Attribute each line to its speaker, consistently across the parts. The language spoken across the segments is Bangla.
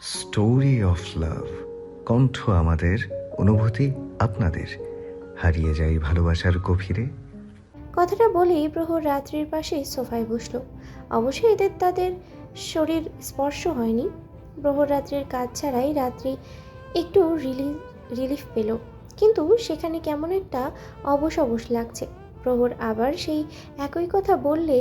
Speaker 1: Story of love. কণ্ঠ আমাদের, অনুভূতি আপনাদের। হারিয়ে যাই ভালোবাসার গভীরে।
Speaker 2: কথাটা বলেই প্রহর রাত্রির পাশে সোফায় বসলো। অবশ্যই এদের তাদের শরীর স্পর্শ হয়নি। প্রহর রাত্রির কাজ ছাড়াই রাত্রি একটু রিলিফ পেল, কিন্তু সেখানে কেমন একটা অবশ অবশ লাগছে। প্রহর আবার সেই একই কথা বললে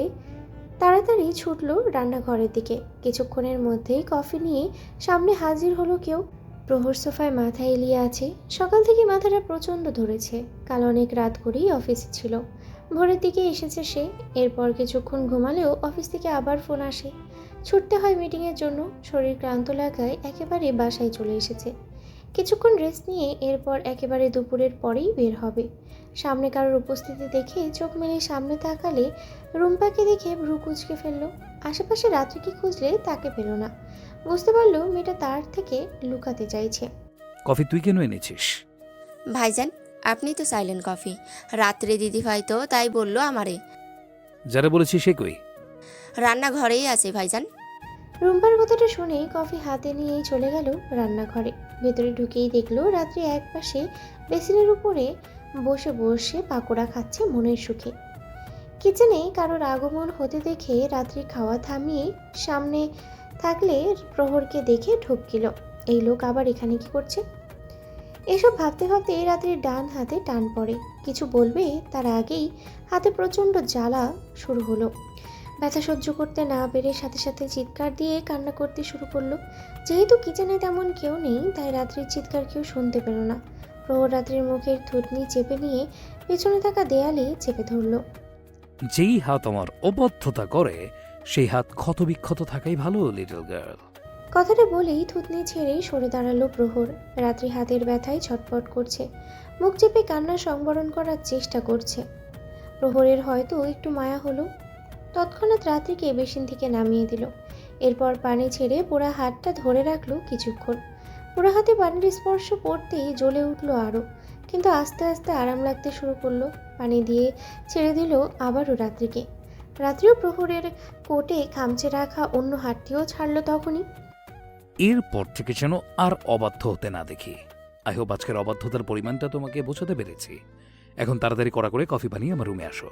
Speaker 2: তাড়াতাড়ি ছুটল রান্নাঘরের দিকে। কিছুক্ষণের মধ্যেই কফি নিয়ে সামনে হাজির হলো কেউ। প্রহর সোফায় মাথা এলিয়ে আছে। সকাল থেকে মাথাটা প্রচণ্ড ধরেছে। কাল অনেক রাত করেই অফিসে ছিল। ভোরের দিকে এসেছে সে। এরপর কিছুক্ষণ ঘুমালেও অফিস থেকে আবার ফোন আসে। ছুটতে হয় মিটিংয়ের জন্য। শরীর ক্লান্ত লাগায় একেবারে বাসায় চলে এসেছে। কিছুক্ষণ রেস্ট নিয়ে এরপর একেবারে দুপুরের পরেই বের হবে। সামনে কারোর উপস্থিতি দেখে চোখ মেলে সামনে তাকালে রুম্পাকে দেখে ভ্রু কুঁচকে ফেলল। আশেপাশে রাত্রিকে খুঁজলে তাকে পেল না। বুঝতে পারলো মেয়েটা তার থেকে লুকাতে চাইছে।
Speaker 3: কফি তুই কেন এনেছিস?
Speaker 4: ভাইজান, আপনি তো চাইলেন কফি। রাত্রে দিদিভাই তো তাই বললো আমারে।
Speaker 3: যারা বলেছি সে কই?
Speaker 4: রান্নাঘরেই আছে ভাইজান।
Speaker 2: রুম্পার কথাটা শুনে কফি হাতে নিয়েই চলে গেল রান্নাঘরে। ভেতরে ঢুকেই দেখলো রাত্রি একপাশে বেসিনের উপরে বসে বসে পাকোড়া খাচ্ছে মনের সুখে। কিচেনে কারোর আগমন হতে দেখে রাত্রি খাওয়া থামিয়ে সামনে থাকলে প্রহরকে দেখে ঢুকিল। এই লোক আবার এখানে কি করছে? এসব ভাবতে ভাবতে রাত্রির ডান হাতে টান পড়ে। কিছু বলবে তার আগেই হাতে প্রচণ্ড জ্বালা শুরু হলো। ব্যথা সহ্য করতে না পেরে সাথে সাথে চিৎকার দিয়ে কান্না করতে শুরু করলো। যেহেতু কিচেনে তেমন কেউ নেই, তাই রাত্রির চিৎকার কেউ শুনতে পেল না। প্রহর রাত্রির মুখের থুতনি চেপে নিয়ে পেছনে থাকা দেয়ালে চেপে ধরলো।
Speaker 3: যেই হাত আমার অবদ্ধতা করে সেই হাত ক্ষতবিক্ষত থাকাই ভালো, লিটল গার্ল।
Speaker 2: কথাটা বলেই থুতনি ছেড়ে সরে দাঁড়ালো প্রহর। রাত্রি হাতের ব্যথায় ছটফট করছে। মুখ চেপে কান্না সংবরণ করার চেষ্টা করছে। প্রহরের হয়তো একটু মায়া হলো। তৎক্ষণাৎ রাত্রিকে বেসিন থেকে নামিয়ে দিল। এরপর পানি ছেড়ে পোড়া হাতটা ধরে রাখলো কিছুক্ষণ। পোড়া হাতে পানির স্পর্শ পড়তেই জ্বলে উঠলো আরও, কিন্তু আস্তে আস্তে আরাম লাগতে শুরু করলো। পানি দিয়ে ছেড়ে দিল আবারও রাত্রিকে। রাত্রিও প্রহরের কোটে খামচে রাখা অন্য হাতটিও ছাড়লো তখনই।
Speaker 3: এরপর থেকে যেন আর অবাধ্য হতে না দেখি। আই হোপ আজকের অবাধ্যতার পরিমাণটা তোমাকে বোঝাতে পেরেছি। এখন তাড়াতাড়ি কড়া করে কফি বানিয়ে আমার রুমে আসো।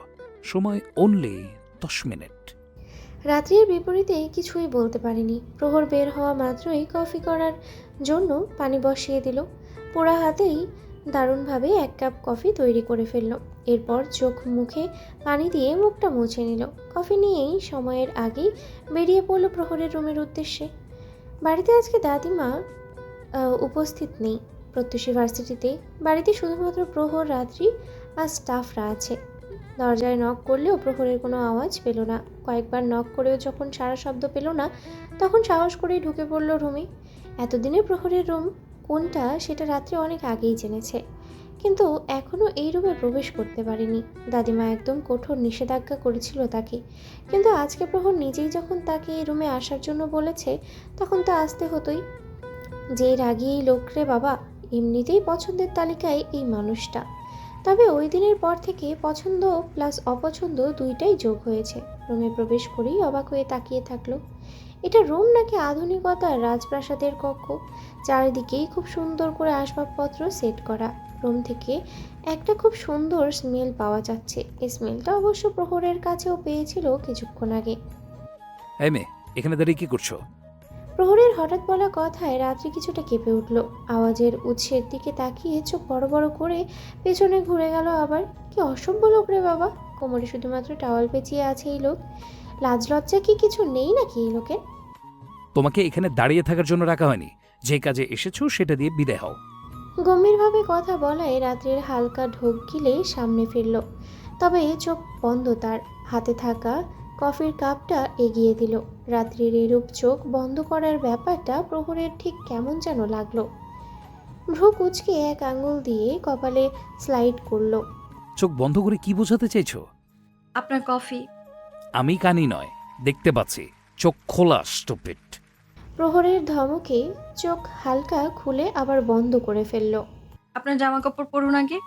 Speaker 3: সময় অনলি 10 মিনিট।
Speaker 2: রাত্রির বিপরীতে কিছুই বলতে পারেনি। প্রহর বের হওয়া মাত্রই কফি করার জন্য পানি বসিয়ে দিল। পোড়া হাতেই দারুণভাবে 1 কাপ কফি তৈরি করে ফেলল। এরপর চোখ মুখে পানি দিয়ে মুখটা মুছে নিল। কফি নিয়েই সময়ের আগেই বেরিয়ে পড়ল প্রহরের রুমের উদ্দেশ্যে। বাড়িতে আজকে দাদিমা উপস্থিত নেই। প্রত্যুষী ভার্সিটিতে। বাড়িতে শুধুমাত্র প্রহর, রাত্রি আর স্টাফরা আছে। দরজায় নক করলেও প্রহরের কোনো আওয়াজ পেল না। কয়েকবার নক করেও যখন সারা শব্দ পেল না, তখন সাহস করেই ঢুকে পড়ল রুমে। এতদিনে প্রহরের রুম কোনটা সেটা রাত্রে অনেক আগেই জেনেছে, কিন্তু এখনও এই রুমে প্রবেশ করতে পারেনি। দাদিমা একদম কঠোর নিষেধাজ্ঞা করেছিল তাকে, কিন্তু আজকে প্রহর নিজেই যখন তাকে এই রুমে আসার জন্য বলেছে, তখন তো আসতে হতোই। যে রাগী এই লোক রে বাবা, এমনিতেই পছন্দের তালিকায় এই মানুষটা। তবে ওই দিনের পর থেকে পছন্দ প্লাস অপছন্দ দুইটাই যোগ হয়েছে। রুমে প্রবেশ করেই অবাক হয়ে তাকিয়ে থাকলো। এটা রুম নাকি আধুনিকতার রাজপ্রাসাদের কক্ষ? চারিদিকেই খুব সুন্দর করে আসবাবপত্র সেট করা। রুম থেকে একটা খুব সুন্দর স্মেল পাওয়া যাচ্ছে। এই স্মেলটা অবশ্য প্রহরের কাছেও পেয়েছিল কিছুক্ষণ আগে।
Speaker 3: এই মেয়ে, এখানে দাঁড়িয়ে কি করছো?
Speaker 2: প্রহরের হঠাৎ বলা কথায় রাত্রি কিছুটা কেঁপে উঠল। আওয়াজের উৎসের দিকে তাকিয়ে চোখ বড় বড় করে পেছনে ঘুরে গেল আবার। কি অসভ্য লোক রে বাবা! কোমরে শুধুমাত্র টাওয়াল পেঁচিয়ে আছে এই লোক। লাজ লজ্জা কি কিছু নেই নাকি এই লোকের?
Speaker 3: তোমাকে এখানে দাঁড়িয়ে থাকার জন্য রাখা হয়নি। যে কাজে এসেছো সেটা দিয়ে বিদায় হও।
Speaker 2: গম্ভীরভাবে কথা বলায় রাত্রির হালকা ঢোক গিলে সামনে ফিরল। তবে চোখ বন্ধ তার। হাতে থাকা কফির কাপটা এগিয়ে দিল। রাত্রির এরূপ চোখ বন্ধ করার ব্যাপারটা প্রহরের ঠিক কেমন যেন লাগলো। ভ্রু কুঁচকে এক আঙুল দিয়ে কপালে স্লাইড করলো।
Speaker 3: চোখ বন্ধ করে কি বোঝাতে চাইছো?
Speaker 5: আপনার কফি।
Speaker 3: আমি কানি নয়, দেখতে পাচ্ছি। চোখ খোলা, স্টুপিড।
Speaker 2: প্রহরের ধমকে চোখ হালকা খুলে আবার বন্ধ করে ফেলল।
Speaker 5: আপনার জামা কাপড় পরুন আগে।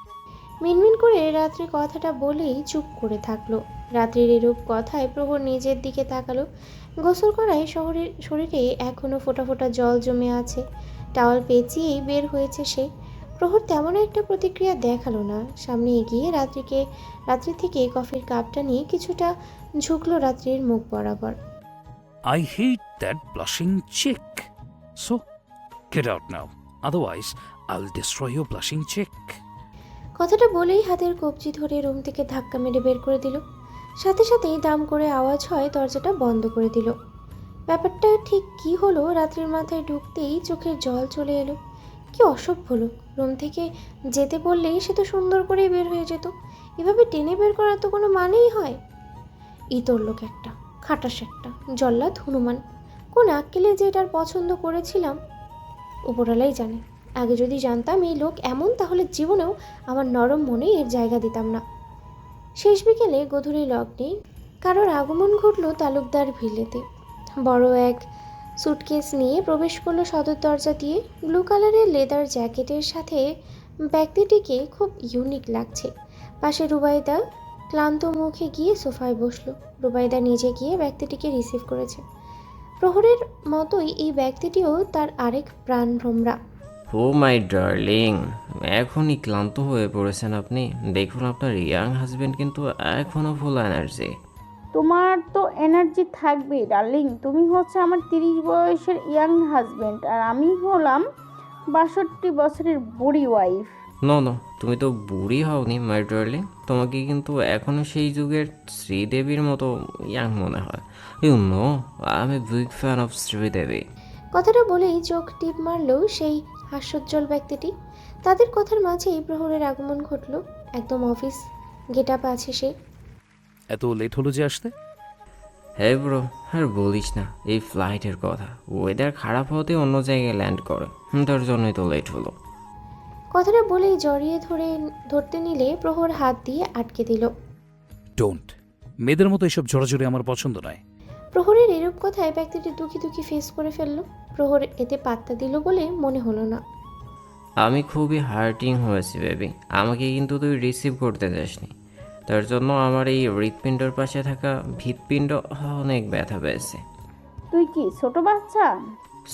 Speaker 2: মিনমিন করে রাত্রি কথাটা বলেই চুপ করে থাকলো। রাত্রির এরূপ কথায় প্রহর নিজের দিকে তাকালো। গোসল করায় শরীরে এখনো ফোঁটা ফোঁটা জল জমে আছে। টাওয়াল পেঁচিয়েই বের হয়েছে সে। প্রহর তেমন একটা প্রতিক্রিয়া দেখালো না। সামনে এগিয়ে রাত্রি থেকে কফির কাপটা নিয়ে কিছুটা ঝুঁকলো রাত্রির মুখ বরাবর।
Speaker 3: I hate that blushing chick. So, get out now. Otherwise, I'll destroy your blushing chick.
Speaker 2: কথাটা বলেই হাতের কবজি ধরে রুম থেকে ধাক্কা মেরে বের করে দিল। সাথে সাথেই দাম করে আওয়াজ হয়, দরজাটা বন্ধ করে দিল। ব্যাপারটা ঠিক কি হলো রাত্রির মাথায় ঢুকতেই চোখের জল চলে এলো। কি অসভ্য লোক! রুম থেকে যেতে বললেই সে তো সুন্দর করেই বের হয়ে যেত। এভাবে টেনে বের করার তো কোনো মানেই হয়? ইতর লোক একটা, খাটাস একটা, জল্লাদ হনুমান। কোন আক্কেলে যে এটার পছন্দ করেছিলাম উপরালাই জানে। আগে যদি জানতাম এই লোক এমন, তাহলে জীবনেও আমার নরম মনে এর জায়গা দিতাম না। শেষ বিকেলে গধূলি লগ্নে কারোর আগমন ঘটল তালুকদার ভিলেতে। বড় এক সুটকেস নিয়ে প্রবেশ করলো সদর দরজা দিয়ে। ব্লু কালারের লেদার জ্যাকেটের সাথে ব্যক্তিটিকে খুব ইউনিক লাগছে। পাশে রুবাইদা ক্লান্ত মুখে গিয়ে সোফায় বসলো। রুবাইদা নিজে গিয়ে ব্যক্তিটিকে রিসিভ করেছে। প্রহরের মতোই এই ব্যক্তিটিও তার আরেক প্রাণভ্রমরা।
Speaker 5: ও মাই ডার্লিং, এখনই ক্লান্ত হয়ে পড়েছেন আপনি। দেখুন আপনার ইয়াং হাজবেন্ড কিন্তু এখনও ফুল এনার্জি।
Speaker 6: তোমার তো এনার্জি থাকবেই ডার্লিং। তুমি হচ্ছে আমার 30 বয়সের ইয়াং হাজবেন্ড, আর আমি হলাম 62 বছরের বুড়ি ওয়াইফ।
Speaker 5: নো, তুমি তো বুড়ি হওনি মাই ডার্লিং। তোমাকে কিন্তু এখনও সেই যুগের শ্রীদেবীর মতো ইয়াং মনে হয়। You know, I am a big fan of Sridevi.
Speaker 2: কথাটা বলেই চোখ টিপ মারল সেই হাস্যোজ্জ্বল ব্যক্তিটি। তাদের কথার মাঝেই প্রহরের আগমন ঘটল। একদম অফিস গেট আপ আছে সে।
Speaker 3: এত লেট হলো যে আসতে?
Speaker 5: হ্যাঁ ব্রো, আর বলিস না, এই ফ্লাইটের কথা। ওয়েদার খারাপ হতে অন্য জায়গায় ল্যান্ড করে, তার জন্যই তো লেট হলো।
Speaker 2: কথাটা বলেই জড়িয়ে ধরতে নিলে প্রহর হাত দিয়ে আটকে দিল।
Speaker 3: ডোন্ট। মেয়েদের মতো এসব জোরাজোরি আমার পছন্দ নয়।
Speaker 2: প্রহরের এরূপ কথায় ব্যক্তিটি দুঃখী দুঃখী ফেস করে ফেলল। প্রহর এতে পাত্তা দিল বলে মনে হলো না।
Speaker 5: আমি খুবই হার্টিং হয়েছি বেবি। আমাকে কিন্তু তুই রিসিভ করতে যাসনি, তার জন্য আমার এই হৃৎপিণ্ডর পাশে থাকা ভিতপিণ্ড অনেক ব্যথা পেয়েছে।
Speaker 6: তুই কি ছোট বাচ্চা?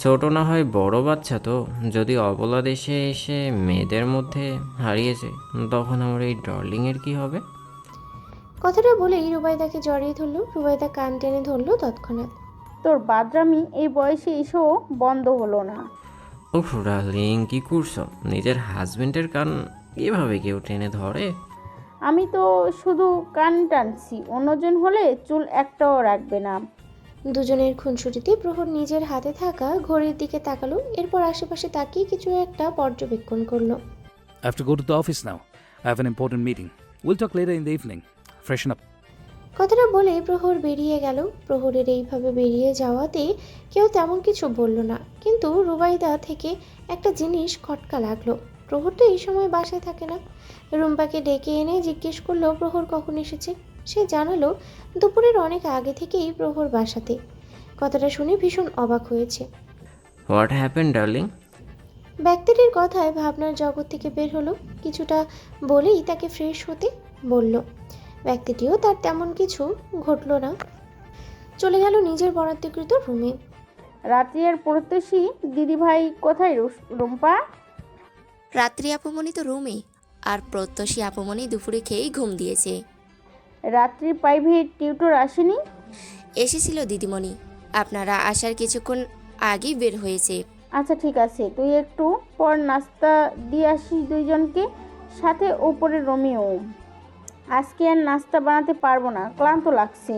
Speaker 5: ছোট না হয় বড় বাচ্চা তো। যদি অবলা দেশে এসে মেয়েদের মধ্যে হারিয়েছে, তখন আমার এই ডার্লিংয়ের কি হবে?
Speaker 2: কথাটা বলেই রুবাইদাকে জড়িয়ে ধরল। রুবাইদা কান টেনে ধরল তৎক্ষণাৎ।
Speaker 6: তোর বাদরামি এই বয়সে এসেও বন্ধ হলো না।
Speaker 5: ওহ ডার্লিং, কি করছো? নিজের হাজবেন্ডের কান এভাবে কেউ টেনে ধরে?
Speaker 6: আমি তো শুধু কান টানছি, অন্যজন হলে চুল একটাও রাখবে না।
Speaker 2: দুজনের খুনসুটিতে প্রহর নিজের হাতে থাকা ঘড়ির দিকে তাকালো। এরপর আশেপাশে তাকিয়ে কিছু একটা পর্যবেক্ষণ করলো।
Speaker 3: I have to go to the office now. I have an important meeting. We'll talk later in the evening. Freshen up.
Speaker 2: কথাটা বলে প্রহর বেরিয়ে গেল। প্রহরের এইভাবে বেরিয়ে যাওয়াতে কেউ তেমন কিছু বলল না, কিন্তু রুবাইদা থেকে একটা জিনিস খটকা লাগলো। প্রহর তো এই সময় বাসায় থাকে না। রুম্পাকে ডেকে এনে জিজ্ঞেস করলো প্রহর কখন এসেছে। সে জানালো দুপুরের অনেক আগে থেকেই প্রহর বাসাতে। কথাটা শুনে ভীষণ অবাক হয়েছে।
Speaker 5: What happen darling?
Speaker 2: ব্যক্তিটির কথায় ভাবনার জগৎ থেকে বের হলো। কিছুটা বলেই তাকে ফ্রেশ হতে বলল। ব্যক্তিটিও তার তেমন কিছু ঘটল না, চলে গেল নিজের বরাদ্দকৃত রুমে।
Speaker 6: রাত্রি আর প্রত্যেশী দিদিভাই কোথায় রুম্পা?
Speaker 4: রাত্রি আপুমনি তো রুমে, আর প্রত্যসী আপুমনি দুপুরে খেয়েই ঘুম দিয়েছে।
Speaker 6: রাত্রি প্রাইভেট টিউটর আসেনি?
Speaker 4: এসেছিল দিদিমণি, আপনারা আসার কিছুক্ষণ আগেই বের হয়েছে।
Speaker 6: আচ্ছা ঠিক আছে, তুই একটু পর নাস্তা দিয়ে আসিস দুইজনকে, সাথে ওপরে রোমিও। আজকে আর নাস্তা বানাতে পারবো না, ক্লান্ত লাগছে।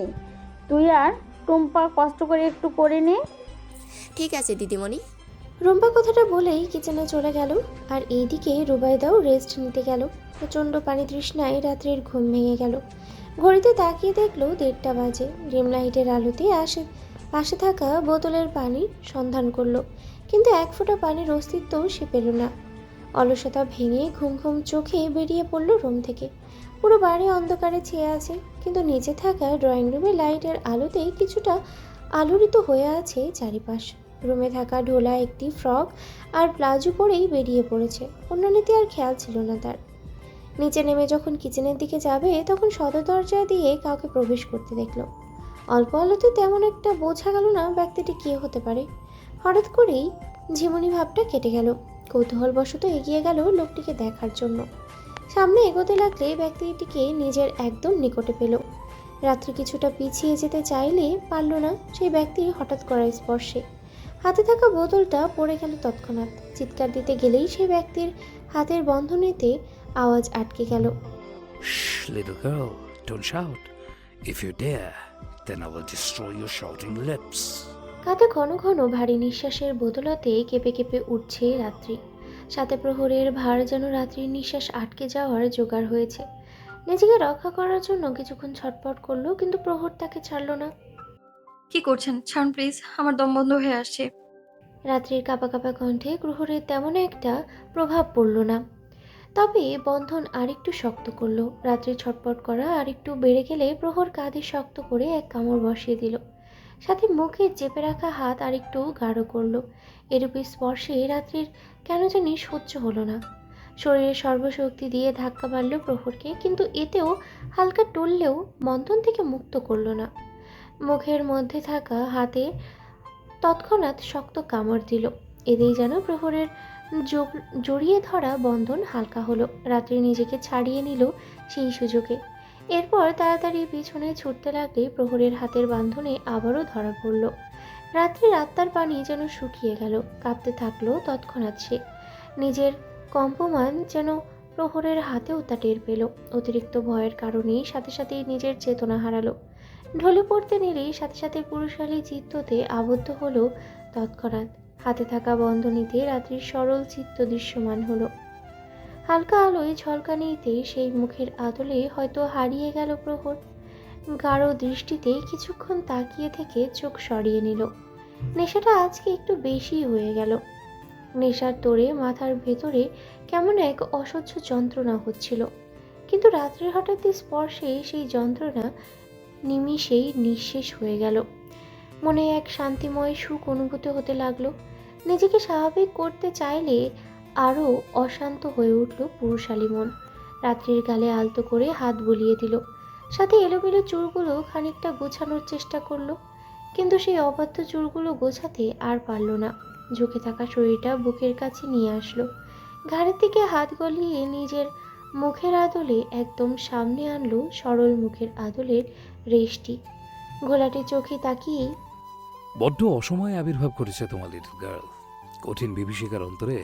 Speaker 6: তুই আর টুম্পা কষ্ট করে একটু করে নে।
Speaker 4: ঠিক আছে দিদিমণি।
Speaker 2: রুম্পা কথাটা বলেই কিচেনে চলে গেল। আর এইদিকে রুবাইদাও রেস্ট নিতে গেল। প্রচণ্ড পানি তৃষ্ণায় রাত্রির ঘুম ভেঙে গেল। ঘড়িতে তাকিয়ে দেখলো 1:30 বাজে। ডিম লাইটের আলোতে পাশে থাকা বোতলের পানি সন্ধান করলো, কিন্তু এক ফোঁটা পানির অস্তিত্বও সে পেল না। অলসতা ভেঙে ঘুম ঘুম চোখে বেরিয়ে পড়ল রুম থেকে। পুরো বাড়ি অন্ধকারে ছেয়ে আছে, কিন্তু নিচে থাকা ড্রয়িং রুমে লাইটের আলোতেই কিছুটা আলোড়িত হয়ে আছে চারিপাশ। রুমে থাকা ঢোলা একটি ফ্রক আর প্লাজো পরেই বেরিয়ে পড়েছে। অন্যনীতি আর খেয়াল ছিল না তার। নিচে নেমে যখন কিচেনের দিকে যাবে তখন সদর দরজা দিয়ে কাউকে প্রবেশ করতে দেখল। অল্প আলোতে তেমন একটা বোঝা গেল না ব্যক্তিটি কে হতে পারে। হঠাৎ করেই ঝিমুনি ভাবটা কেটে গেল। কৌতূহলবশত এগিয়ে গেল লোকটিকে দেখার জন্য। সামনে এগোতে লাগলে ব্যক্তিটিকে নিজের একদম নিকটে পেল। রাত্রি কিছুটা পিছিয়ে যেতে চাইলে পারল না। সেই ব্যক্তি হঠাৎ করার স্পর্শে হাতে থাকা বোতলটা পড়ে গেল তৎক্ষণাৎ। চিৎকার দিতে গেলেই সেই ব্যক্তির হাতের বন্ধনীতে আওয়াজ আটকে গেল।
Speaker 3: Shh, little girl, don't shout. If you dare, then I will destroy your shouting lips.
Speaker 2: কাঁধে ঘন ঘন ভারী নিঃশ্বাসের বদলাতে কেঁপে কেঁপে উঠছে রাত্রি। সাথে প্রহরের ভার যেন রাত্রির নিঃশ্বাস আটকে যাওয়ার জোগাড় হয়েছে। নিজেকে রক্ষা করার জন্য কিছুক্ষণ ছটফট করলো, কিন্তু প্রহর তাকে ছাড়ল না।
Speaker 7: কি করছেন? ছাড়ুন প্লিজ, আমার দম বন্ধ হয়ে আসছে।
Speaker 2: রাত্রির কাঁপা কাঁপা কণ্ঠে প্রহরের তেমন একটা প্রভাব পড়ল না, তবে বন্ধন আরেকটু শক্ত করলো। রাত্রি ছটফট করা আরেকটু বেড়ে গেলে প্রহর কাঁধে শক্ত করে এক কামড় বসিয়ে দিল। সাথে মুখে চেপে রাখা হাত আরেকটু গাঢ় করলো। এরূপী স্পর্শে রাত্রির কেন জানি সহ্য হলো না। শরীরের সর্বশক্তি দিয়ে ধাক্কা মারল প্রহরকে, কিন্তু এতেও হালকা টললেও বন্ধন থেকে মুক্ত করলো না। মুখের মধ্যে থাকা হাতে তৎক্ষণাৎ শক্ত কামড় দিল। এতেই যেন প্রহরের জড়িয়ে ধরা বন্ধন হালকা হলো। রাত্রি নিজেকে ছাড়িয়ে নিল সেই সুযোগে। এরপর তাড়াতাড়ি পিছনে ছুটতে লাগলে প্রহরের হাতের বাঁধনে আবারও ধরা পড়ল। রাত্রির আত্মার পানি যেন শুকিয়ে গেল। কাঁপতে থাকলো তৎক্ষণাৎ সে। নিজের কম্পমান যেন প্রহরের হাতেও তা টের পেল। অতিরিক্ত ভয়ের কারণেই সাথে সাথেই নিজের চেতনা হারালো। ঢলে পড়তে নিলেই সাথে সাথে পুরুষালী চিত্ততে আবদ্ধ হলো তৎক্ষণাৎ। হাতে থাকা বন্ধনীতে রাত্রির সরল চিত্ত দৃশ্যমান হলো। হালকা আলোয় ঝলকানিতে সেই মুখের আদলে হয়তো হারিয়ে গেল প্রহর। গাঢ় দৃষ্টিতে কিছুক্ষণ তাকিয়ে থেকে চোখ সরিয়ে নিল। নেশাটা আজকে একটু বেশি হয়ে গেল। নেশার তোড়ে মাথার ভেতরে কেমন এক অসহ্য যন্ত্রণা হচ্ছিল, কিন্তু রাত্রির হঠাৎ স্পর্শে সেই যন্ত্রণা নিমিষেই নিঃশেষ হয়ে গেল। মনে এক শান্তিময় সুখ অনুভূত হতে লাগলো। নিজেকে স্বাভাবিক করতে চাইলে আরও অশান্ত হয়ে উঠল পুরুষালী মন। রাত্রির গালে আলতো করে হাত বুলিয়ে দিল। সাথে এলোমেলো চুলগুলো খানিকটা গোছানোর চেষ্টা করলো, কিন্তু সেই অবাধ্য চুলগুলো গোছাতে আর পারল না। ঝুঁকে থাকা শরীরটা বুকের কাছে নিয়ে আসলো। ঘাড়ের দিকে হাত গলিয়ে নিজের মুখের আদলে একদম সামনে আনলো সরল মুখের আদলের রেশটি। ঘোলাটে চোখে তাকিয়ে
Speaker 3: বড্ড অসময়ে আবির্ভাব করেছে তোমার লিটল গার্ল। কঠিন বিভীষিকার অন্তরে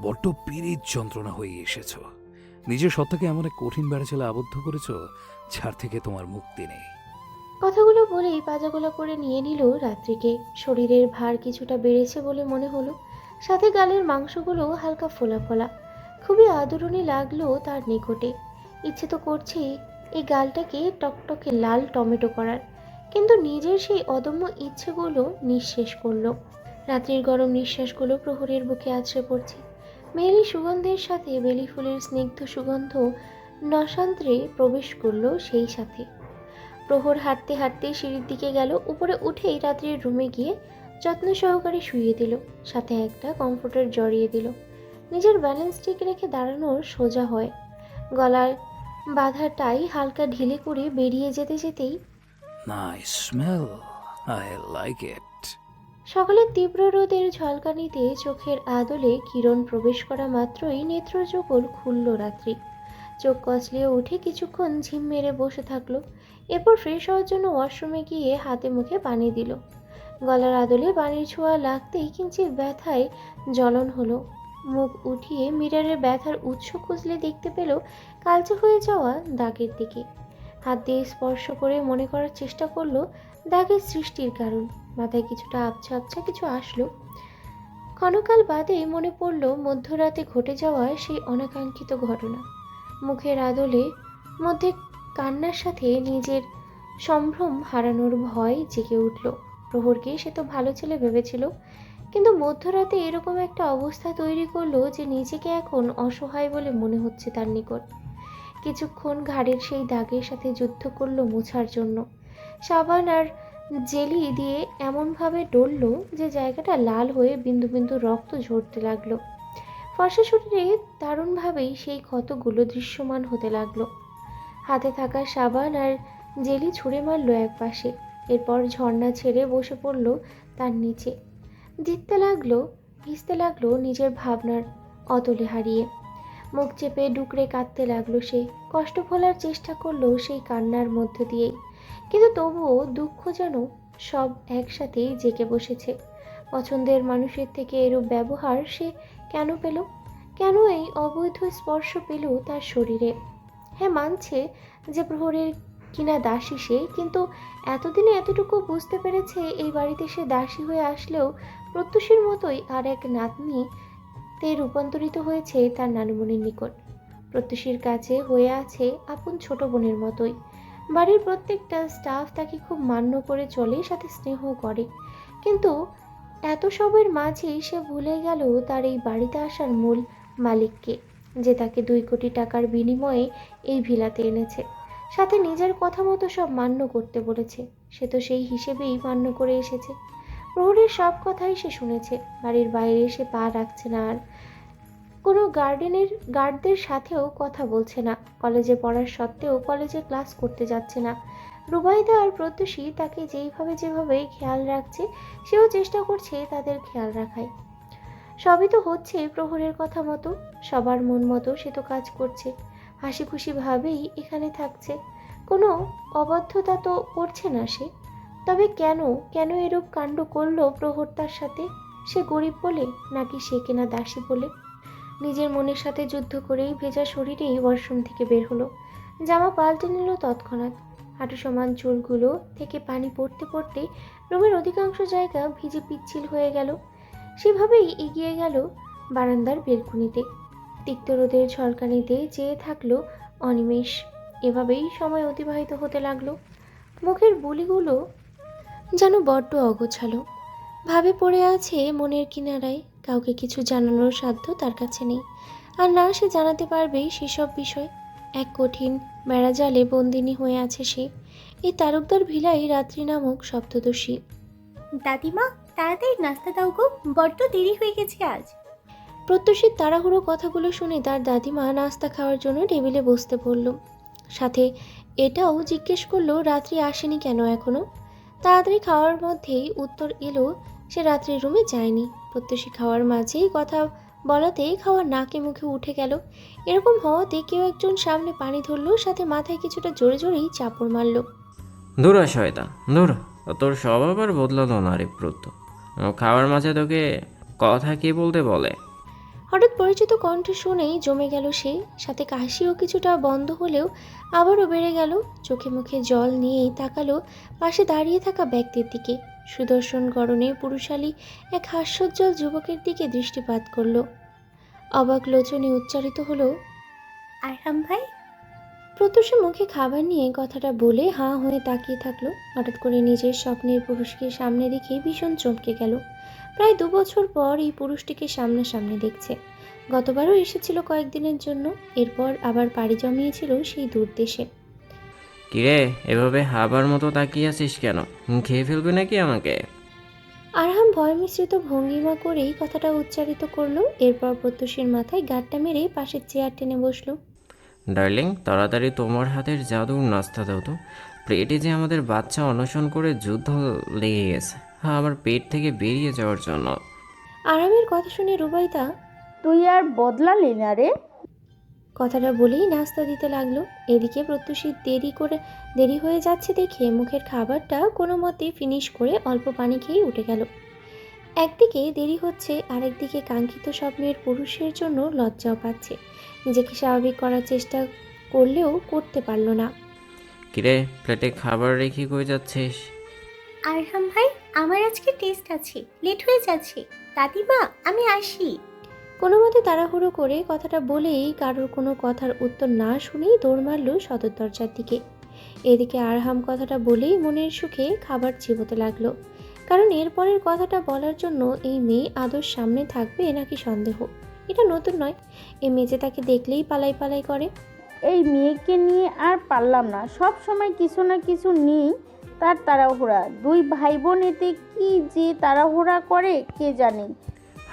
Speaker 3: বড্ড পীড়িত যন্ত্রণা হয়ে এসেছ। নিজের সত্তাকে এমন এক কঠিন বেড়াচালে আবদ্ধ করেছ যার থেকে তোমার মুক্তি নেই।
Speaker 2: কথাগুলো বলেই পাজাগোলা করে নিয়ে নিল রাত্রিকে। শরীরের ভার কিছুটা বেড়েছে বলে মনে হলো। সাথে গালের মাংসগুলো হালকা ফোলা ফোলা। খুবই আদরণী লাগলো তার নিকটে। ইচ্ছে তো করছে এই গালটাকে টকটকে লাল টমেটো করার, কিন্তু নিজের সেই অদম্য ইচ্ছেগুলো নিঃশেষ করলো। রাত্রির গরম নিঃশ্বাসগুলো প্রহরের বুকে আছড়ে পড়ছে। মেয়েলি সুগন্ধের সাথে বেলি ফুলের স্নিগ্ধ সুগন্ধ নসান্ত্রে প্রবেশ করলো সেই সাথে। প্রহর হাঁটতে হাঁটতে সিঁড়ির দিকে গেল। উপরে উঠেই রাত্রির রুমে গিয়ে যত্ন সহকারে শুইয়ে দিল। সাথে একটা কমফোর্টার জড়িয়ে দিল। নিজের ব্যালেন্স ঠিক রেখে দাঁড়ানোর সোজা হয়। গলার বাঁধাটাই হালকা ঢিলে করে বেরিয়ে যেতে যেতেই
Speaker 3: nice smell, I like it.
Speaker 2: সকালের তীব্র রোদের ঝলকানিতে চোখের আদলে কিরণ প্রবেশ করা মাত্রই নেত্রযুগল খুলল রাত্রি। চোখ কচলিয়ে উঠে কিছুক্ষণ ঝিম মেরে বসে থাকলো। এরপর ফ্রেশ হওয়ার জন্য ওয়াশরুমে গিয়ে হাতে মুখে পানি দিল। গলার আদলে পানির ছোঁয়া লাগতেই কিঞ্চিত ব্যথায় জ্বলন হলো। মুখ উঠিয়ে মিররের ব্যথার উৎস খুঁজলে দেখতে পেল কালচে হয়ে যাওয়া দাগের দিকে। হাত দিয়ে স্পর্শ করে মনে করার চেষ্টা করলো দাগের সৃষ্টির কারণ। মাথায় কিছুটা আবছা আবছা কিছু আসলো। ক্ষণকাল বাদে মনে পড়ল মধ্যরাতে ঘটে যাওয়া সেই অনাকাঙ্ক্ষিত ঘটনা। মুখের আদলে মধ্যে কান্নার সাথে নিজের সম্ভ্রম হারানোর ভয় জেগে উঠল। প্রহরকে সে তো ভালো ছেলে ভেবেছিল, কিন্তু মধ্যরাতে এরকম একটা অবস্থা তৈরি করলো যে নিজেকে এখন অসহায় বলে মনে হচ্ছে তার নিকট। কিছুক্ষণ ঘাড়ের সেই দাগের সাথে যুদ্ধ করলো মোছার জন্য। সাবান আর জেলি দিয়ে এমনভাবে ডলল যে জায়গাটা লাল হয়ে বিন্দু বিন্দু রক্ত ঝরতে লাগলো। ফর্সা শরীরে দারুণভাবেই সেই ক্ষতগুলো দৃশ্যমান হতে লাগলো। হাতে থাকা সাবান আর জেলি ছুঁড়ে মারল এক পাশে, এরপর ঝর্ণা ছেড়ে বসে পড়ল তার নিচে। ভিজতে লাগলো নিজের ভাবনার অতলে হারিয়ে। মুখ চেপে ডুকরে কাঁদতে লাগলো সে। কষ্ট ভোলার চেষ্টা করলো সেই কান্নার মধ্য দিয়েই, কিন্তু তবুও দুঃখ যেন সব একসাথেই জেঁকে বসেছে। পছন্দের মানুষের থেকে এরূপ ব্যবহার সে কেন পেল? কেন এই অবৈধ স্পর্শ পেল তার শরীরে? হ্যাঁ, মানছে যে প্রহরের কিনা দাসী সে, কিন্তু এতদিনে এতটুকু বুঝতে পেরেছে এই বাড়িতে সে দাসী হয়ে আসলেও প্রত্যুষের মতোই আর এক নাতনি তে রূপান্তরিত হয়েছে তার নানুমণির নিকট। প্রত্যুষের কাছে হয়ে আছে আপন ছোট বোনের মতোই। বাড়ির প্রত্যেকটা স্টাফ তাকে খুব মান্য করে চলে, সাথে স্নেহ করে। কিন্তু এত সবের মাঝেই সে ভুলে গেল তার এই বাড়িতে আসার মূল মালিককে, যে তাকে 2 কোটি টাকার বিনিময়ে এই ভিলাতে এনেছে, সাথে নিজের কথা মতো সব মান্য করতে বলেছে। সে তো সেই হিসেবেই মান্য করে এসেছে। প্রহরের সব কথাই সে শুনেছে। বাড়ির বাইরে সে পা রাখছে না, আর কোনো গার্ডদের সাথেও কথা বলছে না। কলেজে পড়ার সত্ত্বেও কলেজে ক্লাস করতে যাচ্ছে না। রুবাইদা আর প্রত্যুষী তাকে যেভাবে খেয়াল রাখছে, সেও চেষ্টা করছে তাদের খেয়াল রাখায়। সবই তো হচ্ছে প্রহরের কথা মতো, সবার মন মতো সে তো কাজ করছে, হাসি খুশি ভাবেই এখানে থাকছে। কোনো অবাধ্যতা তো করছে না সে। তবে কেন এরূপ কাণ্ড করলো প্রহর তার সাথে? সে গরিব বলে, নাকি সে কেনা দাসী বলে? নিজের মনের সাথে যুদ্ধ করেই ভেজা শরীরেই ওয়াশরুম থেকে বের হলো। জামা পাল্টে নিল তৎক্ষণাৎ। হাঁটু সমান চুলগুলো থেকে পানি পড়তে পড়তে রুমের অধিকাংশ জায়গা ভিজে পিচ্ছিল হয়ে গেল। সেভাবেই এগিয়ে গেল বারান্দার বেলকুনিতে। তিক্ত রোদের ঝলকানিতে চেয়ে থাকলো অনিমেষ। এভাবেই সময় অতিবাহিত হতে লাগলো। মুখের বুলিগুলো যেন বড্ড অগোছালো ভাবে পড়ে আছে মনের কিনারায়। কাউকে কিছু জানানোর সাধ্য তার কাছে নেই, আর না সে জানাতে পারবেই সেসব বিষয়। এক কঠিন বেড়াজালে বন্দিনী হয়ে আছে সে, এই তারকদার ভিলাই রাত্রি নামক সপ্তদশী।
Speaker 8: দাদিমা, তাড়াতাড়ি নাস্তা দাও গো, বড্ড দেরি হয়ে গেছে আজ।
Speaker 2: প্রত্যুষের তাড়াহুড়ো কথাগুলো শুনে তার দাদিমা নাস্তা খাওয়ার জন্য টেবিলে বসতে বলল। সাথে এটাও জিজ্ঞেস করলো রাত্রি আসেনি কেন এখনো। তাড়াতাড়ি খাওয়ার মধ্যেই উত্তর এলো সে রাত্রির রুমে যায়নি। প্রত্যুষী খাওয়ার মাঝেই কথা বলাতেই খাওয়া নাকে মুখে উঠে গেল। এরকম হওয়াতে কেউ একজন সামনে পানি ধরলো, সাথে মাথায় কিছুটা জোরে জোরেই চাপড় মারল।
Speaker 5: দূর শয়তান দূর, তোর স্বভাব আর বদলালো না রে প্রত্য। খাওয়ার মাঝে তোকে কথা কে বলতে বলে?
Speaker 2: হঠাৎ পরিচিত কণ্ঠ শুনেই জমে গেল সে, সাথে কাশিও কিছুটা বন্ধ হলেও আবারও বেড়ে গেল। চোখে মুখে জল নিয়েই তাকালো পাশে দাঁড়িয়ে থাকা ব্যক্তির দিকে। সুদর্শন গড়নে পুরুষালী এক হাস্যোজ্জ্বল যুবকের দিকে দৃষ্টিপাত করলো। অবাক লোচনে উচ্চারিত হলো,
Speaker 8: আরহাম ভাই।
Speaker 2: প্রত্যুষে মুখে খাবার নিয়ে কথাটা বলে হাঁ হয়ে তাকিয়ে থাকলো। হঠাৎ করে নিজের স্বপ্নের পুরুষকে সামনে দেখে ভীষণ চমকে গেল। প্রায় 2 বছর পর এই পুরুষটিকে সামনাসামনি দেখছে। গতবারও এসেছিল কয়েকদিনের জন্য, এরপর আবার পাড়ি জমিয়েছিল সেই দূর দেশে।
Speaker 5: কিরে, এভাবে হাবার মতো তাকিয়ে আছিস কেন? খেয়ে ফেলবে নাকি আমাকে?
Speaker 2: আরহাম ভয় মিশ্রিত ভঙ্গিমা করেই কথাটা উচ্চারিত করলো। এরপর প্রত্যুষের মাথায় গাঁটটা মেরে পাশের চেয়ার টেনে বসলো।
Speaker 5: ডার্লিং, তাড়াতাড়ি তোমার হাতের জাদুর নাস্তা দাও তো। পেটে যে আমাদের বাচ্চা অনশন করে যুদ্ধ লেগে গেছে, হ্যাঁ, আমার পেট থেকে বেরিয়ে যাওয়ার জন্য।
Speaker 2: আরামের কথা শুনে রুবাইদা
Speaker 6: তুই আর বদলালি না রে।
Speaker 2: কথাটা বলেই নাস্তা দিতে লাগলো। এদিকে প্রত্যুষীর দেরি হয়ে যাচ্ছে দেখে মুখের খাবারটা কোনো মতে ফিনিশ করে অল্প পানি খেয়ে উঠে গেল। একদিকে দেরি হচ্ছে, আরেকদিকে কাঙ্ক্ষিত স্বপ্নের পুরুষের জন্য লজ্জাও পাচ্ছে। নিজেকে স্বাভাবিক করার চেষ্টা করলেও করতে পারল না।
Speaker 5: কিরে, প্লেটে খাবার রেখে কই যাচ্ছিস?
Speaker 8: আরহাম ভাই, আমার আজকে টেস্ট আছে, লেট হয়ে যাচ্ছে। দাদিমা, আমি আসি।
Speaker 2: কোনো মতে তাড়াহুড়ো করে কথাটা বলেই কারোর কোনো কথার উত্তর না শুনেই দৌড় মারল সদর দরজার দিকে। এদিকে আরহাম কথাটা বলেই মনের সুখে খাবার চিবোতে লাগলো, কারণ এরপরের কথাটা বলার জন্য এই মেয়ে আদর সামনে থাকবে নাকি সন্দেহ। এটা নতুন নয়, এই মেয়ে যে তাকে দেখলেই পালাই পালাই করে।
Speaker 6: এই মেয়েকে নিয়ে আর পারলাম না, সব সময় কিছু না কিছু নিয়েই তার তাড়াহুড়া। 2 ভাই বোন এতে কি যে তাড়াহুড়া করে কে জানে।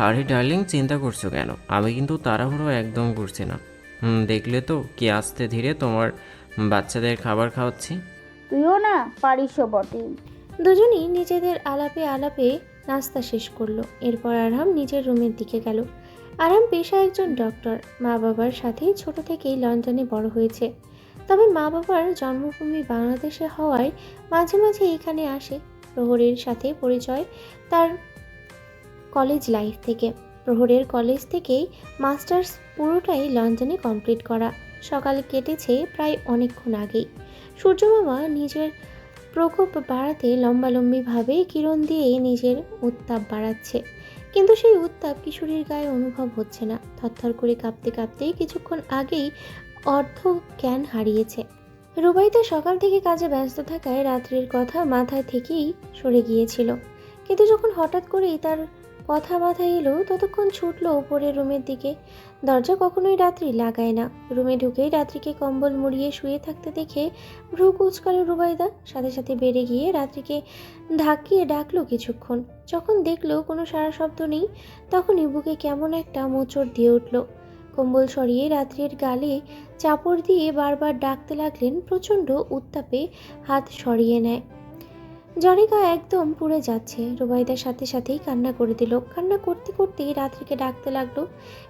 Speaker 5: আরে ডার্লিং, চিন্তা করছো কেন? আমি কিন্তু তাড়াহুড়ো একদম করছি না। দেখলে তো কি আস্তে ধীরে তোমার বাচ্চাদের খাবার খাওয়াচ্ছি।
Speaker 6: তুইও না পারিসও বটে।
Speaker 2: দুজনই নিজেদের আলাপে আলাপে নাস্তা শেষ করলো। এরপর আরহাম নিজের রুমের দিকে গেল। আরহাম পেশায় একজন ডক্টর। মা বাবার সাথে ছোট থেকেই লন্ডনে বড় হয়েছে। তবে মা বাবার জন্মভূমি বাংলাদেশে হওয়ায় মাঝে মাঝে এখানে আসে। প্রহরের সাথে পরিচয় তার কলেজ লাইফ থেকে। প্রহরের কলেজ থেকেই মাস্টার্স পুরোটাই লন্ডনে কমপ্লিট করা। সকাল কেটেছে প্রায় অনেকক্ষণ আগেই। সূর্যমামা নিজের প্রকোপ বাড়াতে লম্বালম্বিভাবে কিরণ দিয়ে নিজের উত্তাপ বাড়াচ্ছে, কিন্তু সেই উত্তাপ কিশোরীর গায়ে অনুভব হচ্ছে না। থরথর করে কাঁপতে কাঁপতে কিছুক্ষণ আগেই অর্ধ জ্ঞান হারিয়েছে। রুবাইদা সকাল থেকে কাজে ব্যস্ত থাকায় রাত্রির কথা মাথায় থেকেই সরে গিয়েছিল, কিন্তু যখন হঠাৎ করেই তার কথা মাথায় এলো ততক্ষণ ছুটলো উপরের রুমের দিকে। দরজা কখনোই রাত্রি লাগায় না। রুমে ঢুকেই রাত্রিকে কম্বল মুড়িয়ে শুয়ে থাকতে দেখে ভ্রু কুঁচকালো রুবাইদা। সাথে সাথে বেড়ে গিয়ে রাত্রিকে ধাক্কিয়ে ডাকলো কিছুক্ষণ। যখন দেখলো কোনো সাড়া শব্দ নেই, তখনই বুকে কেমন একটা মোচড় দিয়ে উঠল। কম্বল সরিয়ে রাত্রির গালে চাপড় দিয়ে বারবার ডাকতে লাগলেন। প্রচণ্ড উত্তাপে হাত সরিয়ে নেয়। জনিকা একদম পুড়ে যাচ্ছে। রুবাইদার সাথে সাথেই কান্না করে দিল। কান্না করতে করতেই রাত্রিকে ডাকতে লাগলো,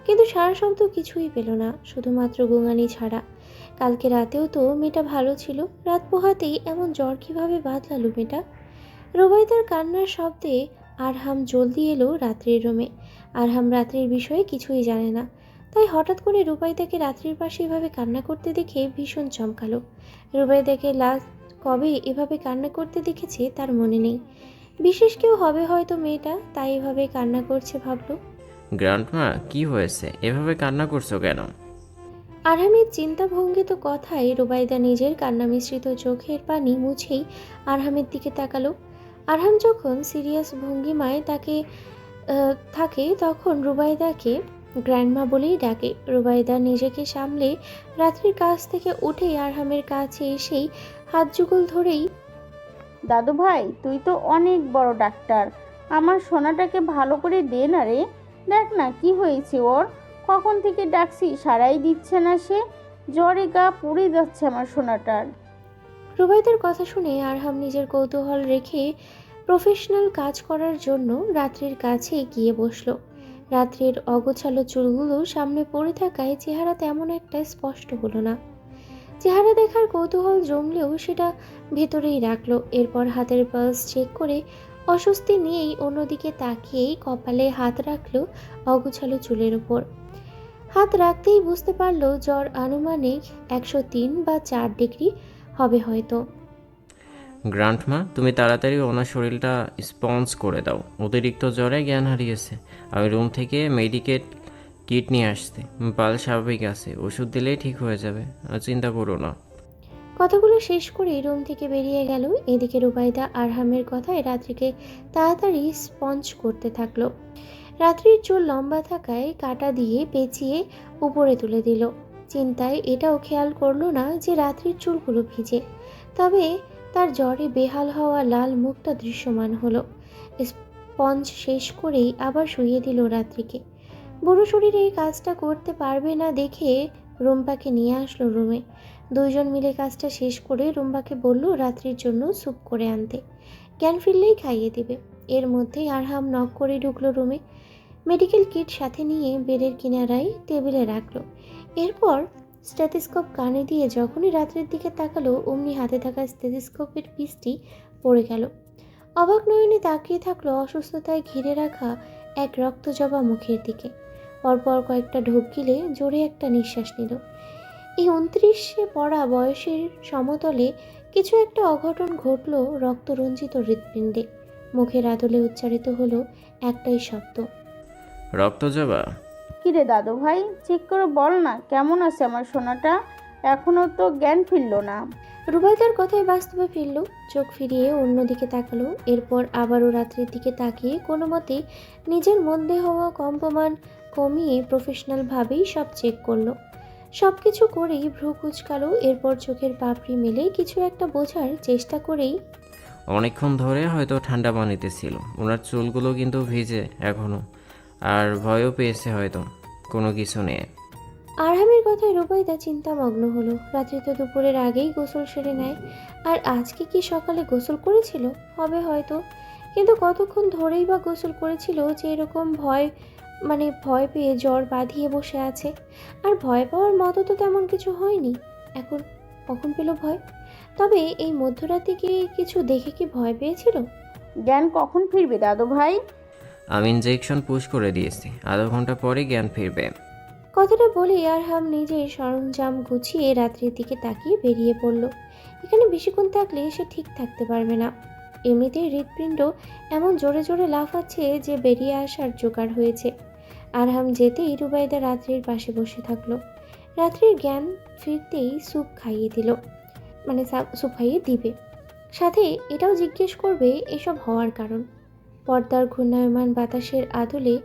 Speaker 2: কিন্তু সারা শব্দ কিছুই পেল না, শুধুমাত্র গোঙানি ছাড়া। কালকে রাতেও তো মেয়েটা ভালো ছিল, রাত পোহাতেই এমন জ্বর কিভাবে বাঁধলালো মেয়েটা? রুবাইদার কান্নার শব্দে আরহাম জলদি এলো রাত্রির রুমে। আরহাম রাত্রির বিষয়ে কিছুই জানে না, তাই হঠাৎ করে রুবাইদাকে রাত্রির পাশে এভাবে কান্না করতে দেখে ভীষণ চমকালো। রুবাইদাকে লাস্ট কবে এভাবে কান্না করতে দেখেছে তার মনে নেই। বিশেষ কেউ হবে হয়তো মেয়েটা, তাই এভাবে কান্না করছে ভাবলো।
Speaker 5: গ্র্যান্ডমা, কি হয়েছে? এভাবে কান্না করছো কেন?
Speaker 2: আরহামের চিন্তাভঙ্গিত কথায় রুবাইদা নিজের কান্না মিশ্রিত চোখের পানি মুছেই আরহামের দিকে তাকালো। আরহাম যখন সিরিয়াস ভঙ্গিমায় তাকে থাকে তখন রুবাইদাকে গ্র্যান্ডমা বলেই ডাকে। রুবাইদা নিজেকে সামলে রাত্রির কাছ থেকে উঠেই আরহামের কাছে এসেই হাত যুগল ধরেই,
Speaker 6: দাদু ভাই, তুই তো অনেক বড় ডাক্তার, আমার সোনাটাকে ভালো করে দে না রে। দেখ না কি হয়েছে ওর, কখন থেকে ডাকছি সারাই দিচ্ছে না সে। জ্বরে গা পুড়ে যাচ্ছে আমার সোনাটার।
Speaker 2: রুবাইদার কথা শুনে আরহাম নিজের কৌতূহল রেখে প্রফেশনাল কাজ করার জন্য রাত্রির কাছে গিয়ে বসলো। রাত্রির অগোছালো চুলগুলো সামনে পড়ে থাকায় চেহারা তেমন একটা স্পষ্ট হলো না। চেহারা দেখার কৌতূহল জমলেও সেটা ভেতরেই রাখলো। এরপর হাতের পালস চেক করে অস্বস্তি নিয়েই অন্যদিকে তাকিয়েই কপালে হাত রাখলো অগোছালো চুলের উপর। হাত রাখতেই বুঝতে পারলো জ্বর আনুমানিক 103 বা 4 ডিগ্রি হবে হয়তো।
Speaker 5: গ্র্যান্ডমা, তুমি তাড়াতাড়ি ওনার শরীরটা স্পঞ্জ করে দাও। অতিরিক্ত জ্বরে জ্ঞান হারিয়েছে। আমি রুম থেকে মেডিকেট কিট নিয়ে আসতে। পাল স্বাভাবিক আছে, ওষুধ দিলেই ঠিক হয়ে যাবে, আর চিন্তা করো না।
Speaker 2: কথাগুলো শেষ করেই রুম থেকে বেরিয়ে গেল। এদিকে রুবাইদা আরহামের কথায় রাত্রিকে তাড়াতাড়ি স্পঞ্জ করতে থাকলো। রাত্রির চুল লম্বা থাকায় কাটা দিয়ে পেঁচিয়ে উপরে তুলে দিল। চিন্তায় এটাও খেয়াল করলো না যে রাত্রির চুলগুলো ভিজে। তবে তার জ্বরে বেহাল হওয়া লাল মুখটা দৃশ্যমান হলো। স্পঞ্জ শেষ করেই আবার শুইয়ে দিল রাত্রিকে। বুড়ো শরীরে এই কাজটা করতে পারবে না দেখে রুম্পাকে নিয়ে আসলো রুমে। দুইজন মিলে কাজটা শেষ করে রুম্পাকে বলল রাত্রির জন্য স্যুপ করে আনতে, জ্ঞান ফিরলেই খাইয়ে দিবে। এর মধ্যেই আরহাম নক করে ঢুকলো রুমে। মেডিকেল কিট সাথে নিয়ে বেডের কিনারায় টেবিলে রাখলো। এরপর স্টেথোস্কোপ কানে দিয়ে যখনই রাত্রির দিকে তাকালো অমনি হাতে থাকা স্টেথোস্কোপের পিসটি পড়ে গেল। অবাক নয়নে তাকিয়ে থাকলো অসুস্থতায় ঘিরে রাখা এক রক্তজবা মুখের দিকে। পরপর কয়েকটা ঢোক গিলে জোরে একটা নিঃশ্বাস নিল। এই 29-এ পড়া বয়সের সমতলে কিছু একটা অঘটন ঘটল রক্তরঞ্জিত হৃৎপিণ্ডে। মুখের আদলে উচ্চারিত হলো একটাই শব্দ,
Speaker 5: রক্তজবা।
Speaker 6: কিরে দাদু ভাই, চেক করে বল না কেমন আছে আমার সোনাটা, এখনো তো জ্ঞান ফিরল না।
Speaker 2: রুবাইদার কথায় বাস্তবে ফিরল। চোখ ফিরিয়ে অন্যদিকে তাকালো। এরপর আবারও রাত্রির দিকে তাকিয়ে কোনো মতে নিজের মধ্যে হওয়া কম্পমান কমিয়ে প্রফেশনালভাবেই সব চেক করলো। সব কিছু করেই ভ্রু কুচকালো। এরপর চোখের পাপড়ি মেলে কিছু একটা বোঝার চেষ্টা করেই,
Speaker 5: অনেকক্ষণ ধরে হয়তো ঠান্ডা পানিতে ছিল। ওনার চুলগুলো কিন্তু ভিজে এখনো। আর ভয়ও পেয়েছে হয়তো কোনো কিছু নিয়ে।
Speaker 2: আরহামের কথায় রুবাইদা চিন্তামগ্ন হলো। রাত্রি তো দুপুরের আগেই গোসল সেরে নেয়, আর আজকে কি সকালে গোসল করেছিল? হবে হয়তো, কিন্তু কতক্ষণ ধরেই বা গোসল করেছিল যে এরকম ভয় পেয়ে জ্বর বাঁধিয়ে বসে আছে? আর ভয় পাওয়ার মতো তো তেমন কিছু হয়নি। এখন কখন পেল ভয়? তবে এই মধ্যরাতে কি কিছু দেখে কি ভয় পেয়েছিল?
Speaker 6: জ্ঞান কখন ফিরবে দাদু ভাই?
Speaker 5: আমি ইনজেকশন পুশ করে দিয়েছি, আধা ঘন্টা পরে জ্ঞান ফিরবে।
Speaker 2: কথাটা বলে আরহাম নিজের সরঞ্জাম গুছিয়ে রাত্রির দিকে তাকিয়ে বেরিয়ে পড়ল। এখানে বেশিক্ষণ থাকলে সে ঠিক থাকতে পারবে না। এমনিতেই হৃৎপিণ্ড এমন জোরে জোরে লাফাচ্ছে যে বেরিয়ে আসার জোগাড় হয়েছে। আরহাম যেতেই রুবাইদা রাত্রির পাশে বসে থাকলো। রাত্রির জ্ঞান ফিরতেই স্যুপ খাইয়ে দিবে, সাথে এটাও জিজ্ঞেস করবে এসব হওয়ার কারণ। পর্দার ঘূর্ণায়মান বাতাসের আদলে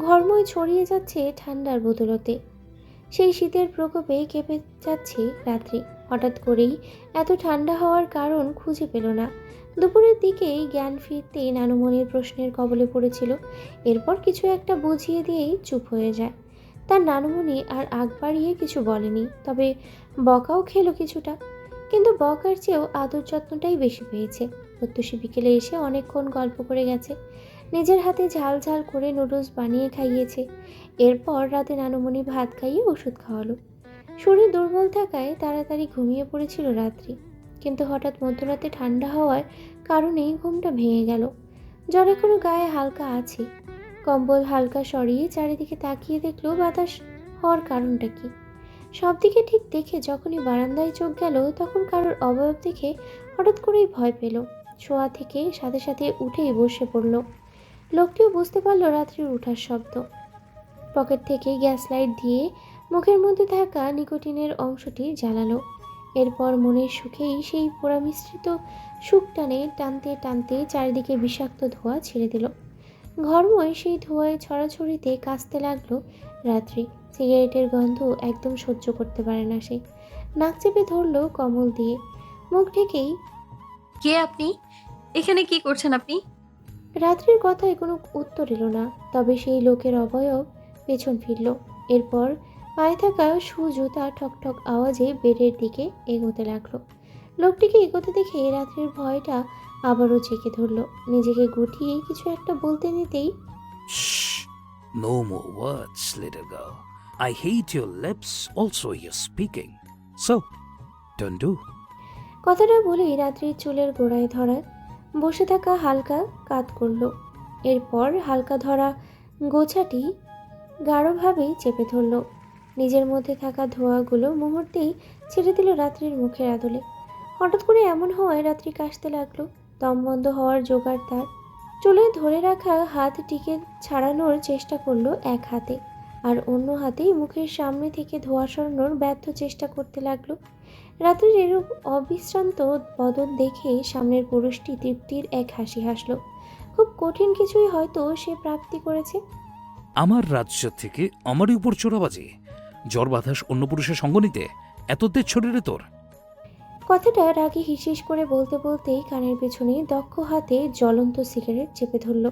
Speaker 2: ঘরময় ছড়িয়ে যাচ্ছে ঠান্ডার বদলতে। সেই শীতের প্রকোপে কেঁপে যাচ্ছে রাত্রি। হঠাৎ করেই এত ঠান্ডা হওয়ার কারণ খুঁজে পেল না। দুপুরের দিকেই জ্ঞান ফিরতেই নানুমণির প্রশ্নের কবলে পড়েছিল। এরপর কিছু একটা বুঝিয়ে দিয়েই চুপ হয়ে যায়। তার নানুমণি আর আগ বাড়িয়ে কিছু বলেনি, তবে বকাও খেলো কিছুটা, কিন্তু বকার চেয়েও আদর যত্নটাই বেশি পেয়েছে। প্রত্যুষী বিকেলে এসে অনেকক্ষণ গল্প করে গেছে, নিজের হাতে ঝাল ঝাল করে নুডলস বানিয়ে খাইয়েছে। এরপর রাতে নানুমণি ভাত খাইয়ে ওষুধ খাওয়ালো। শরীর দুর্বল থাকায় তাড়াতাড়ি ঘুমিয়ে পড়েছিল রাত্রি, কিন্তু হঠাৎ মধ্যরাতে ঠান্ডা হওয়ার কারণেই ঘুমটা ভেঙে গেল। জ্বর এখনো গায়ে হালকা আছে। কম্বল হালকা সরিয়ে চারিদিকে তাকিয়ে দেখলো বাতাস হওয়ার কারণটা কি। সব দিকে ঠিক দেখে যখনই বারান্দায় চোখ গেল, তখন কারোর অবয়ব দেখে হঠাৎ করেই ভয় পেল। শোয়া থেকে সাথে সাথে উঠেই বসে পড়ল। লোকটিও বুঝতে পারলো রাত্রির উঠার শব্দ। পকেট থেকে গ্যাস লাইট দিয়ে মুখের মধ্যে থাকা নিকোটিনের অংশটি জ্বালালো। এরপর মনের সুখেই সেই পোড়া মিশ্রিত সুখ টানতে টানতে চারিদিকে বিষাক্ত ধোঁয়া ছেড়ে দিল। ঘরময় সেই ধোঁয়ায় ছড়াছড়িতে কাঁচতে লাগলো রাত্রি। সিগারেটের গন্ধ একদম সহ্য করতে পারে না সে। নাক চেপে ধরলো কমল দিয়ে। মুখ ঢেকেই,
Speaker 7: কে আপনি? এখানে কি করছেন আপনি?
Speaker 2: রাত্রির কথায় কোনো উত্তর এলো না। তবে সেই লোকের অবয়ব পেছন ফিরল। এরপর পায়ে থাকা জুতা ঠকঠক আওয়াজে বেডের দিকে এগোতে লাগলো। লোকটিকে এগোতে দেখে রাত্রির ভয়টা আবারও জেগে ধরল। নিজেকে গুটিয়ে কিছু একটা বলতে নিতেই,
Speaker 3: Shh. No more words, little girl. I hate your lips also you're speaking. So, don't do.
Speaker 2: কথাটা বলেই রাত্রির চুলের গোড়ায় ধরা বসে থাকা হালকা কাত করলো। এরপর হালকা ধরা গোছাটি গাঢ়ভাবে চেপে ধরল। নিজের মধ্যে থাকা ধোঁয়াগুলো মুহূর্তেই ছেড়ে দিল রাত্রির মুখের আদলে। হঠাৎ করে এমন হওয়ায় রাত্রি কাশতে লাগলো। দম বন্ধ হওয়ার জোগাড় তার। চুলে ধরে রাখা হাতটিকে ছাড়ানোর চেষ্টা করলো এক হাতে, আর অন্য হাতেই মুখের সামনে থেকে ধোঁয়া সরানোর ব্যর্থ চেষ্টা করতে লাগলো। রাত্রির এরূপ অবিশ্রান্ত বদন দেখে সামনের পুরুষটি তৃপ্তির এক হাসি হাসল। খুব কঠিন কিছুই হয়তো সে প্রাপ্তি করেছে।
Speaker 3: আমার রাজ্য থেকে আমারই উপর চোরাবাজি, জ্বর বাতাস অন্য পুরুষের সঙ্গ নিতে এত তেজ শরীরে তোর?
Speaker 2: কথাটা রাগে হিসিস করে বলতে বলতেই কানের পেছনে দক্ষ হাতে জ্বলন্ত সিগারেট চেপে ধরল।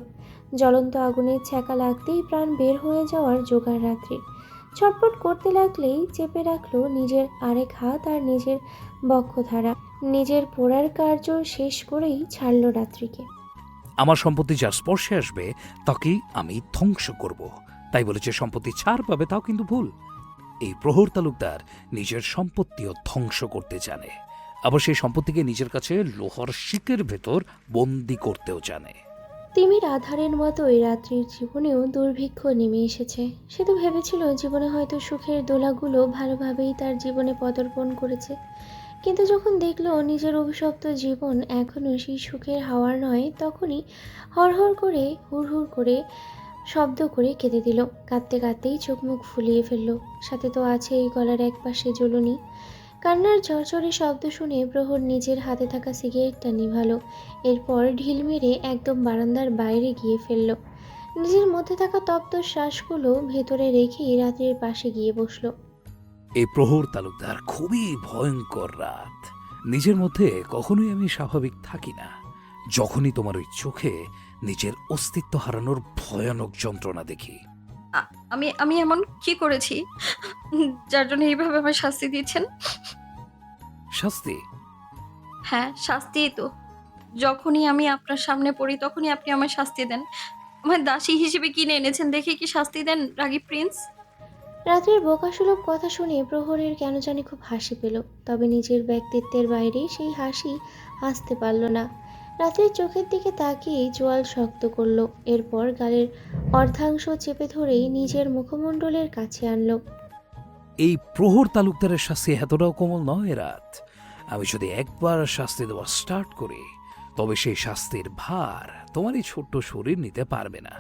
Speaker 2: জ্বলন্ত আগুনের ছ্যাঁকা লাগতেই প্রাণ বের হয়ে যাওয়ার জোগাড় রাত্রির। ছটপট করতে লাগলেই চেপে রাখলো নিজের আরেক হাত আর নিজের বক্ষধারা। নিজের পোড়ার কার্য শেষ করেই ছাড়ল রাত্রিকে।
Speaker 3: আমার সম্পত্তি যার স্পর্শে আসবে তাকেই আমি ধ্বংস করব। তাই বলেছে সম্পত্তি ছাড় পাবে, তাও কিন্তু ভুল। এই প্রহর তালুকদার নিজের সম্পত্তিও ধ্বংস করতে জানে, আবার সেই সম্পত্তিকে নিজের কাছে লোহার শিকের ভেতর বন্দি করতেও জানে।
Speaker 2: তিমির আধারের মতো ওই রাত্রির জীবনেও দুর্ভিক্ষ নেমে এসেছে। সে তো ভেবেছিল জীবনে হয়তো সুখের দোলাগুলো ভালোভাবেই তার জীবনে পদার্পণ করেছে, কিন্তু যখন দেখলো নিজের অভিশপ্ত জীবন এখনও সেই সুখের হাওয়ার নয়, তখনই হরহর করে হুড়হুড় করে শব্দ করে কেঁদে দিল। কাঁদতে কাঁদতেই চোখ মুখ ফুলিয়ে ফেলল। সাথে তো আছে এই গলার এক পাশে জ্বলুনি। কান্নার ঝরঝরে শব্দ শুনে প্রহর নিজের হাতে থাকা সিগারেটটা নিভালো। এরপর ঢিল মেরে একদম বারান্দার বাইরে গিয়ে ফেলল। নিজের মধ্যে থাকা তপ্ত শ্বাসগুলো ভেতরে রেখেই রাত্রির পাশে গিয়ে বসলো।
Speaker 3: এই প্রহর তালুকদার খুবই ভয়ঙ্কর রাত। নিজের মধ্যে কখনোই আমি স্বাভাবিক থাকি না। যখনই তোমার ওই চোখে নিজের অস্তিত্ব হারানোর ভয়ানক যন্ত্রণা দেখি,
Speaker 7: আমি আমি এমন কি করেছি যার জন্য এইভাবে আমার শাস্তি দিচ্ছেন?
Speaker 3: শাস্তি?
Speaker 7: হ্যাঁ, শাস্তিই তো। যখনই আমি আপনার সামনে পড়ি তখনই আপনি আমায় শাস্তি দেন। আমায় দাসী হিসেবে কিনে এনেছেন দেখে কি শাস্তি দেন, রাগী প্রিন্স?
Speaker 2: রাত্রির বোকাসুলভ কথা শুনে প্রহরের কেন জানি খুব হাসি পেল, তবে নিজের ব্যক্তিত্বের বাইরে সেই হাসি হাসতে পারল না। রাত্রির চোখের দিকে তাকিয়ে চোয়াল শক্ত করলো, এরপর গালের অর্ধাংশ চেপে ধরেই নিজের মুখমণ্ডলের কাছে আনলো।
Speaker 3: এই প্রহর তালুকদারের শাস্তি এতটাও কোমল নয় রাত। আমি যদি একবার শাস্তি দেওয়া স্টার্ট করি তবে সেই শাস্তির ভার তোমার এই ছোট্ট শরীর নিতে পারবে না।